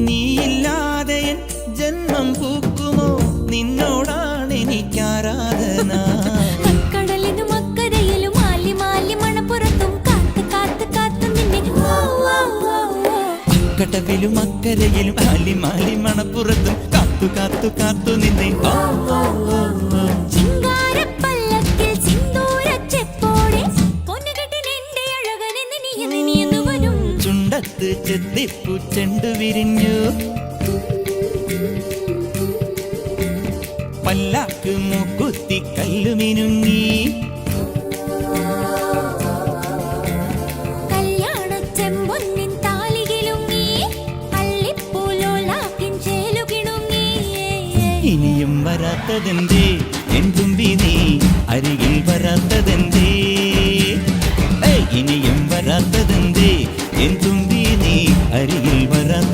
നീയില്ലാതെ N ജന്മം പൂക്കുമോ നിന്നോടാണ് എനിക്കാരാധന കടലിനും അക്കരയിലും മാലി മാലി മണപ്പുറത്തും കാത്ത് കാത്ത് കാത്തു നിന്നെ കടവിലും അക്കരയിലും മാലി മാലി മണപ്പുറത്തും കാത്തു കാത്തു കാത്തു നിന്നെ ചിങ്കാരപ്പല്ലക്കിൽ സിന്ദൂരച്ചെപ്പോടെ പൊന്നുകെട്ടിനെന്റെ അഴകനെന്ന് നീയെന്ന് വരും ചുണ്ടത്ത് ചെത്തിപ്പൂ ചെണ്ടു വിരിഞ്ഞു പല്ലാക്ക് മൂക്കുത്തി കല്ലുമിനുങ്ങി കല്യാണച്ചെമ്പൊന്നിൻ താലികിലുങ്ങി അള്ളിപ്പൂലോലാക്കിൻ ചേലുകിണുങ്ങി ഇനിയും വരാത്തതെന്തേ എൻ തുമ്പി നീ അരികിൽ വരാത്തതെന്തേ ഇനിയും വരാത്തതെന്തേ എൻ തുമ്പി നീ അരികിൽ